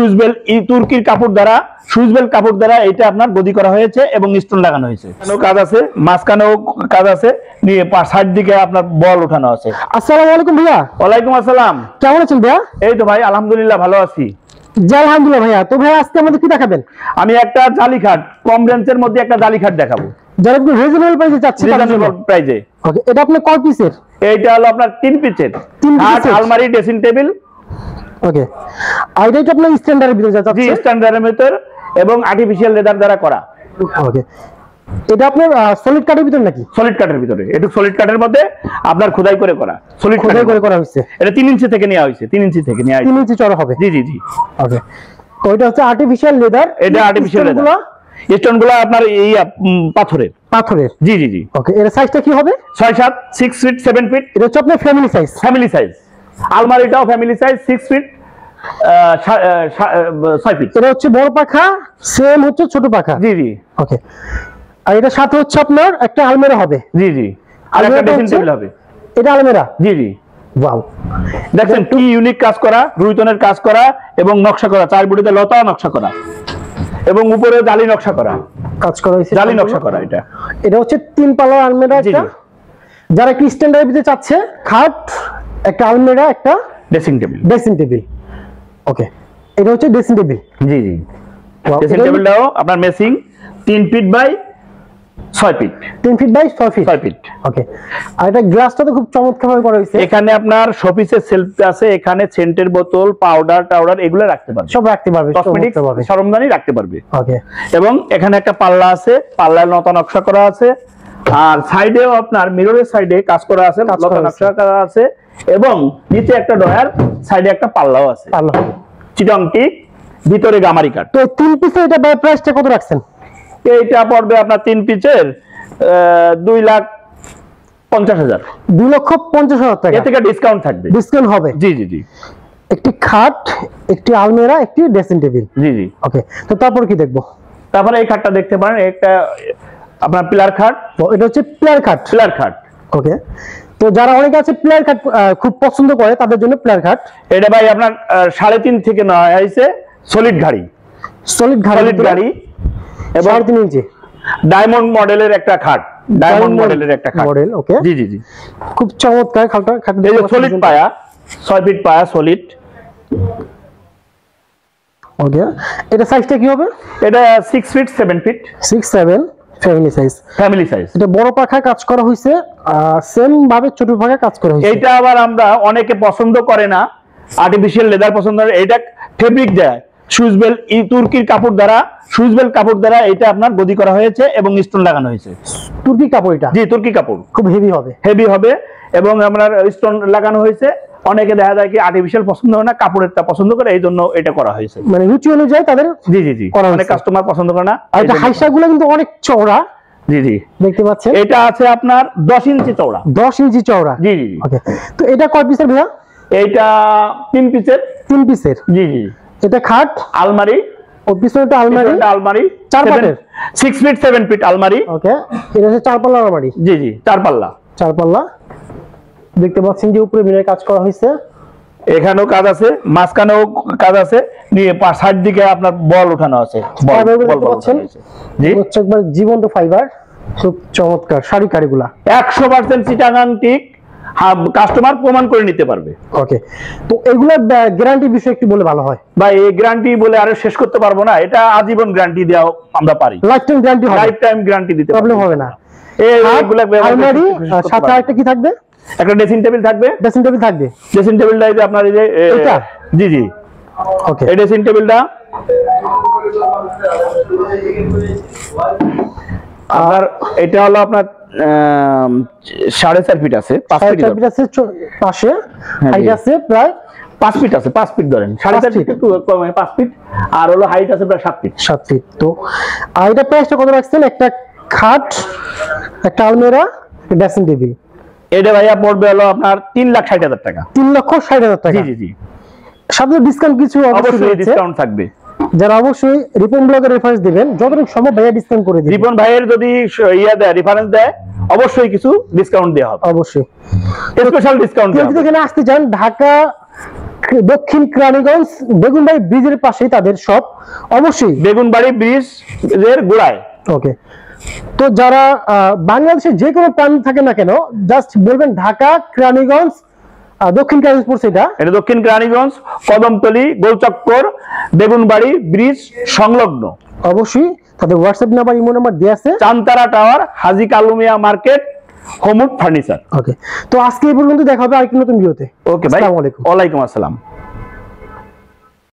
Switch bell তুর্কির কাপড় দ্বারা এটা আপনার গদি করা হয়েছে এবং স্টোন লাগানো হয়েছে। কাজ আছে, মাঝখানেও কাজ আছে, নিয়ে সাইড দিকে আপনার বল ওঠানো আছে। আসসালামু আলাইকুম ভাইয়া। ওয়ালাইকুম আসসালাম। কেমন আছেন ভাইয়া? এই তো ভাই আলহামদুলিল্লাহ ভালো আছি। জি আলহামদুলিল্লাহ ভাইয়া। তো ভাইয়া আজকে আমাদের কি দেখাবেন? আমি একটা জালি খাট, কম রেঞ্জের মধ্যে একটা জালি খাট দেখাবো, যারা একটু রিজনেবল প্রাইসে চাচ্ছেন। রিজনেবল প্রাইসে। ওকে, এটা আপনার কয় পিসের? এইটা হলো আপনার 3 পিসের, খাট, আলমারি, ড্রেসিং টেবিল। ওকে, আর এটা আপনার স্ট্যান্ডার্ডের ভিতরে যাচ্ছে? জি স্ট্যান্ডার্ডের ভিতর এবং আর্টিফিশিয়াল লেদার দ্বারা করা। ওকে, এটা আপনার সলিড কাঠের ভিতর নাকি? সলিড কাঠের ভিতরে, একটু সলিড কাঠের মধ্যে আপনার খোদাই করে করা, সলিড খোদাই করে করা হয়েছে। এটা 3 ইঞ্চি থেকে নেওয়া হয়েছে, 3 ইঞ্চি থেকে নেওয়া হয়েছে। 3 ইঞ্চি চওড়া হবে? জি জি জি। ওকে, তো এটা হচ্ছে আর্টিফিশিয়াল লেদার। এটা আর্টিফিশিয়াল লেদার। স্টোনগুলো আপনার এই পাথরের। জি জি জি। ওকে, এর সাইজটা কি হবে? 6 7 6 ফিট 7 ফিট। এটা হচ্ছে আপনার ফ্যামিলি সাইজ। আলমারিটাও ফ্যামিলি সাইজ 6 ফিট 6 ফিট। এটা হচ্ছে বড় পাখা, সেম হচ্ছে ছোট পাখা। জি জি। ওকে, আর এটা সাথে হচ্ছে আপনার একটা আলমিরা হবে। জি জি, আর একটা ড্রেসিং টেবিল হবে। এটা আলমিরা? জি জি। ওয়াও, দেখেন কি ইউনিক কাজ করা, রুইতনের কাজ করা এবং নকশা করা, চার বুটিতে লতা নকশা করা এবং উপরে জালি নকশা করা, কাজ করা হয়েছে জালি নকশা করা। এটা হচ্ছে 3 পাল্লার আলমিরা। একটা যারা কি স্ট্যান্ডার্ড দিতে চাচ্ছে, খাট, একটা আলমিরা, একটা ড্রেসিং টেবিল। ওকে, এটা হচ্ছে ড্রেসিং টেবিল। জি জি। ড্রেসিং টেবিলটাও আপনার মেসিং 3 feet by 6 feet. 3 feet by 6 feet. Okay, আর এটা গ্লাসটা তো খুব চমৎকারভাবে করা হয়েছে। এখানে আপনার শোপিসের সেলফ আছে, এখানে সেন্টের বোতল, পাউডার এগুলো রাখতে পারবে, সব রাখতে পারবে, কসমেটিক্স সরঞ্জামই রাখতে পারবে। ওকে, এবং এখানে একটা পাল্লা আছে, পাল্লায় লতা নকশা করা আছে, আর সাইডেও আপনার মিররের সাইডে কাজ করা আছে, লতা নকশা করা আছে, এবং নিচে একটা ডয়ার, সাইডে একটা পাল্লাও আছে, চিটং টিক, ভিতরে গামারি কাঠ। তো 3 পিসের এটা প্রাইসটা কত রাখছেন? এইটা পড়বে আপনার 3 পিসের 2,50,000। 2,50,000 টাকা। এর থেকে ডিসকাউন্ট থাকবে? ডিসকাউন্ট হবে। জি জি জি। একটি খাট, একটি আলমিরা, একটি ড্রেসিং টেবিল। জি জি। ওকে, তো তারপর কি দেখবো? তারপরে এই খাটটা দেখতে পারেন, একটা আপনার পিলার খাট। এটা হচ্ছে পিলার খাট। ওকে, তো যারা অনেকে আছে পিলার খাট খুব পছন্দ করে, তাদের জন্য পিলার খাট। এটা ভাই আপনার 3.5 থেকে নেওয়া হয়েছে, সলিড গাড়ি এবং 3.5 ইঞ্চি ডায়মন্ড মডেলের একটা খাট, মডেল। ওকে, জি জি জি। খুব চমৎকার খাটটা। এই যে সলিড পায়া, 6 ফিট পায়া সলিড। ওকে, এটা সাইজটা কি হবে? এটা 6 ফিট 7 ফিট। 6 7 family size. এটা বড় পাখায় কাজ করা হয়েছে, সেম ভাবে ছোট পাখায় কাজ করা হয়েছে। এটা আবার আমরা অনেকে পছন্দ করে না, আর্টিফিশিয়াল লেদার পছন্দ করে, এটা ফেব্রিক দেয়, সুইচ বেল তুর্কির কাপড় দ্বারা এটা আপনার গদি করা হয়েছে এবং স্টোন লাগানো হয়েছে। তুর্কি কাপড়? এটা জি তুর্কি কাপড়, খুব হেভি হবে এবং আপনার স্টোন লাগানো হয়েছে। অনেকে দেখা যায় কি আর্টিফিশিয়াল পছন্দ হয় না, কাপড়েরটা পছন্দ করে, এই জন্য এটা করা হয়েছে, মানে রুচি অনুযায়ী তাদের। জি জি জি। অনেক কাস্টমার পছন্দ করে না। আর এটা হাইসাগুলো কিন্তু অনেক চওড়া। জি জি, দেখতে পাচ্ছেন। এটা আছে আপনার 10 ইঞ্চি চওড়া। 10 ইঞ্চি চওড়া? জি জি। ওকে, তো এটা কয় পিসের ভাইয়া? এটা 3 পিসের। জি জি। এটা খাট, আলমারি, ও পিছনেটা আলমারি 4 পাটের, 6 ফিট 7 ফিট আলমারি। ওকে, এটা হচ্ছে 4 পাল্লা আলমারি। জি জি, 4 পাল্লা। দেখতে পাচ্ছেন যে উপরে মিনার কাজ করা হয়েছে, এখানেও কাজ আছে, মাঝখানেও কাজ আছে, নিয়ে সাইড দিকে আপনার বল ওঠানো আছে। জি, হচ্ছে একবার জীবন্ত ফাইবার, খুব চমৎকার শাড়ি কারিগুলা, 100% চিটাগাং টিক, কাস্টমার প্রমাণ করে নিতে পারবে। ওকে, তো এগুলা গ্যারান্টি বিষয় একটু বলে ভালো হয় ভাই। এই গ্যারান্টি বলে আরো শেষ করতে পারবো না, এটা আজীবন গ্যারান্টি দেওয়া আমরা পারি, লাইফ টাইম গ্যারান্টি দিতে প্রবলেম হবে না। এইগুলা আলমারি সাথে আরেকটা কি থাকবে? একটা ড্রেসিং টেবিল থাকবে। ড্রেসিং টেবিলটা এই যে আপনার এই যে এটা। জি জি। ওকে, এই ড্রেসিং টেবিলটা আর এটা হলো আপনার 4.5 ফিট আছে, 5 ফিট আছে পাশে, হাইট আছে প্রায় 5 ফিট আছে, 5 ফিট ধরেন, 4.5 ফিট একটু কম, 5 ফিট, আর হলো হাইট আছে প্রায় 7 ফিট। তো আর এটা প্রাইসটা কত রাখছেন? একটা খাট, একটা আলমিরা, ড্রেসিং টেবিল, এটা ভাইয়া পড়বে হলো আপনার 3,60,000 টাকা। 3,60,000 টাকা? জি জি জি। সাথে ডিসকাউন্ট কিছু অবশ্যই ডিসকাউন্ট থাকবে। যারা অবশ্যই রিপন ব্লগের রেফারেন্স দিবেন, যতটুকু সম্ভব ভাইয়া ডিসকাউন্ট করে দিবেন। রিপন ভাইয়ের যদি রেফারেন্স দেয়, অবশ্যই কিছু ডিসকাউন্ট দেওয়া হবে, অবশ্যই স্পেশাল ডিসকাউন্ট। যদি এখানে আসতে চান, ঢাকা দক্ষিণ কেরানীগঞ্জ বেগুনবাড়ি ব্রিজের পাশেই তাদের শপ, অবশ্যই বেগুনবাড়ি ব্রিজ এর গোড়ায়। ওকে, তো যারা বাংলাদেশের যে কোনো প্রান্ত থাকে না কেন, জাস্ট বলবেন ঢাকা কেরানীগঞ্জ, দক্ষিণ কেরানীগঞ্জ পড়ছে এটা দক্ষিণ কেরানীগঞ্জ, কদমতলী, গোলচক্কর, বেগুনবাড়ি ব্রিজ সংলগ্ন। অবশ্যই তাদের হোয়াটসঅ্যাপ নাম্বার, ইমো নাম্বার দেওয়া আছে। চান্তারা টাওয়ার, হাজী কালুমিয়া মার্কেট, হোমউড ফার্নিচার। ওকে, তো আজকে এই পর্যন্ত দেখা হবে আরেকটি নতুন ভিডিওতে। ওকে ভাই, আসসালামু আলাইকুম। ওয়ালাইকুম আসসালাম।